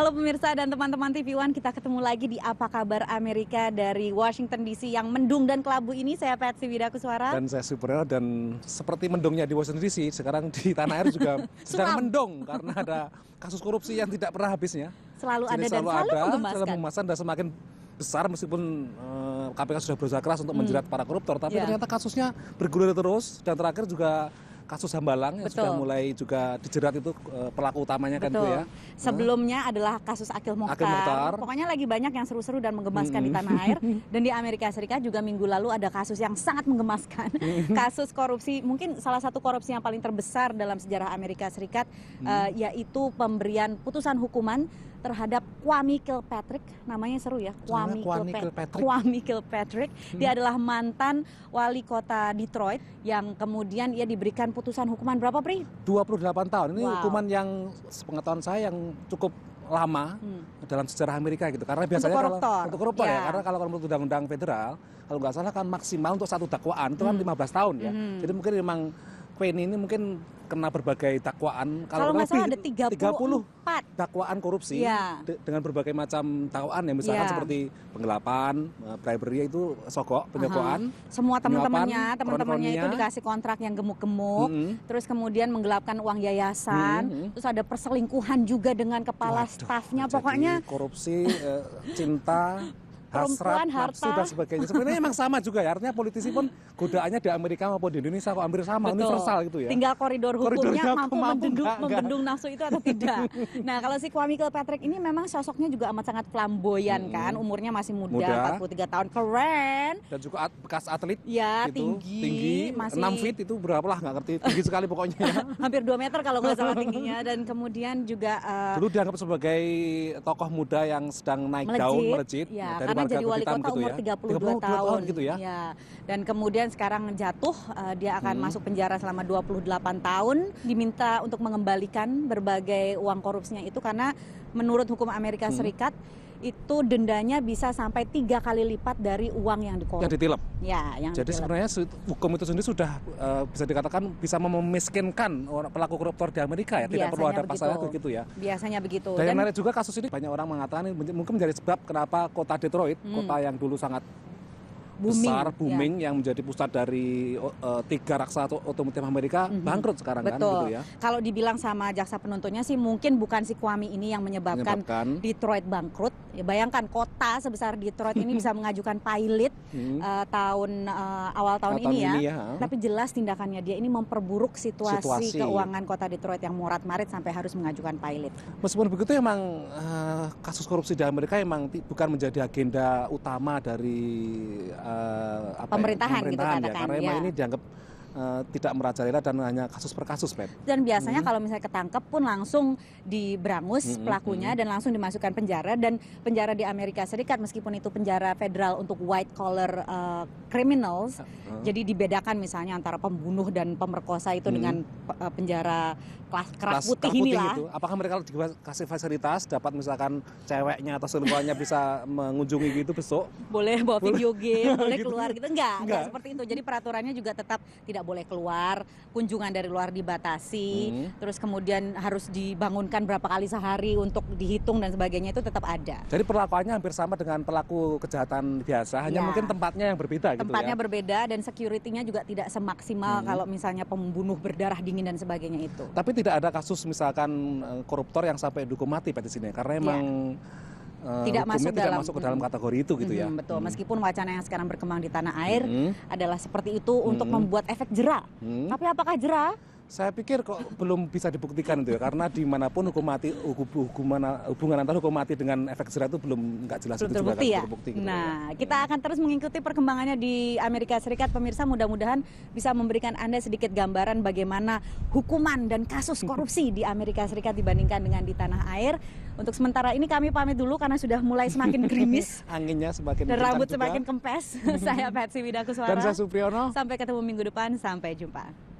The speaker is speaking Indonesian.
Halo pemirsa dan teman-teman TV One, kita ketemu lagi di Apa Kabar Amerika dari Washington DC yang mendung dan kelabu ini. Saya Patsy Widakuswara. Dan saya Supriyono, dan seperti mendungnya di Washington DC, sekarang di tanah air juga sedang mendung karena ada kasus korupsi yang tidak pernah habisnya. Selalu ada dan selalu menggemaskan. Dan semakin besar meskipun KPK sudah berusaha keras untuk menjerat para koruptor, tapi ternyata kasusnya bergulir terus, dan terakhir juga kasus Hambalang yang sudah mulai juga dijerat itu pelaku utamanya kan itu ya. Sebelumnya adalah kasus Akil Mokhtar. Pokoknya lagi banyak yang seru-seru dan menggemaskan di tanah air. Dan di Amerika Serikat juga minggu lalu ada kasus yang sangat menggemaskan. Kasus korupsi, mungkin salah satu korupsi yang paling terbesar dalam sejarah Amerika Serikat, yaitu pemberian putusan hukuman terhadap Kwame Kilpatrick. Namanya seru ya, Kwame Kilpatrick. Dia adalah mantan wali kota Detroit yang kemudian ia diberikan putusan hukuman berapa, Pri? 28 tahun. Ini hukuman yang sepengetahuan saya yang cukup lama dalam sejarah Amerika gitu. Karena biasanya untuk koruptor ya, karena kalau menurut undang-undang federal, kalau nggak salah kan maksimal untuk satu dakwaan itu kan 15 tahun ya. Jadi mungkin memang Queen ini mungkin kena berbagai dakwaan, kalau nggak salah ada 34 dakwaan korupsi dengan berbagai macam dakwaan ya, misalkan seperti penggelapan, bribery itu sogok, penyogokan. Semua teman-temannya itu dikasih kontrak yang gemuk-gemuk, terus kemudian menggelapkan uang yayasan, terus ada perselingkuhan juga dengan kepala stafnya, pokoknya korupsi, cinta, hasrat, nafsu dan sebagainya. Sebenarnya emang sama juga ya, artinya politisi pun godaannya di Amerika maupun di Indonesia kok hampir sama, universal gitu ya. Tinggal koridor hukumnya mampu membendung nafsu itu atau tidak. Nah, kalau si Kwame Kilpatrick ini memang sosoknya juga amat sangat flamboyan kan, umurnya masih muda, 43 tahun, keren. Dan juga bekas atlet. Ya, gitu, tinggi, masih 6 feet itu berapa lah, nggak ngerti, tinggi sekali pokoknya. Hampir 2 meter kalau nggak salah tingginya, dan kemudian juga dulu dianggap sebagai tokoh muda yang sedang naik daun, melejit. Ya, karena jadi wali kota umur 32 tahun gitu ya. Dan kemudian sekarang jatuh, dia akan masuk penjara selama 28 tahun, diminta untuk mengembalikan berbagai uang korupsinya itu, karena menurut hukum Amerika Serikat itu dendanya bisa sampai 3 kali lipat dari uang yang dikorupsi. Yang ditilep. Ya, Jadi sebenarnya hukum itu sendiri sudah bisa dikatakan bisa memiskinkan pelaku koruptor di Amerika ya. Tidak perlu ada pasalnya begitu ya. Biasanya begitu. Dan yang menarik juga kasus ini, banyak orang mengatakan ini mungkin menjadi sebab kenapa kota Detroit, kota yang dulu sangat booming yang menjadi pusat dari 3 raksasa otomotif Amerika, bangkrut sekarang kan gitu ya. Kalau dibilang sama jaksa penuntutnya sih mungkin bukan si Kwame ini yang menyebabkan Detroit bangkrut. Ya, bayangkan kota sebesar Detroit ini bisa mengajukan pilot awal tahun ini ya. Tapi jelas tindakannya dia ini memperburuk situasi keuangan kota Detroit yang morat-marit sampai harus mengajukan pilot. Meskipun begitu, emang kasus korupsi di Amerika emang bukan menjadi agenda utama dari pemerintahan gitu katakan ya, karena emang ini dianggap tidak merajalela dan hanya kasus per kasus, Pep. Dan biasanya kalau misalnya ketangkep pun langsung diberangus pelakunya dan langsung dimasukkan penjara. Dan penjara di Amerika Serikat, meskipun itu penjara federal untuk white collar criminals, jadi dibedakan misalnya antara pembunuh dan pemerkosa itu dengan penjara kelas putih inilah. Gitu. Apakah mereka dikasih fasilitas, dapat misalkan ceweknya atau selingkuhannya bisa mengunjungi gitu besok? Boleh bawa video game, boleh keluar gitu? Enggak seperti itu. Jadi peraturannya juga tetap tidak boleh keluar, kunjungan dari luar dibatasi, terus kemudian harus dibangunkan berapa kali sehari untuk dihitung dan sebagainya, itu tetap ada. Jadi perlakuannya hampir sama dengan pelaku kejahatan biasa, hanya mungkin tempatnya yang berbeda gitu ya. Tempatnya berbeda dan security-nya juga tidak semaksimal kalau misalnya pembunuh berdarah dingin dan sebagainya itu. Tapi tidak ada kasus misalkan koruptor yang sampai dihukum mati pada sini, karena emang tidak masuk ke dalam kategori itu gitu ya. Betul, meskipun wacana yang sekarang berkembang di tanah air adalah seperti itu untuk membuat efek jera. Tapi apakah jera? Saya pikir kok belum bisa dibuktikan itu ya, karena dimanapun hubungan antara hukum mati dengan efek jera itu nggak jelas, belum terbukti ya. Gitu nah, kita akan terus mengikuti perkembangannya di Amerika Serikat, pemirsa. Mudah-mudahan bisa memberikan Anda sedikit gambaran bagaimana hukuman dan kasus korupsi di Amerika Serikat dibandingkan dengan di tanah air. Untuk sementara ini kami pamit dulu karena sudah mulai semakin gerimis. Anginnya semakin dan rambut semakin kempes. Saya Patsy Widakuswara. Dan saya Supriyono. Sampai ketemu minggu depan. Sampai jumpa.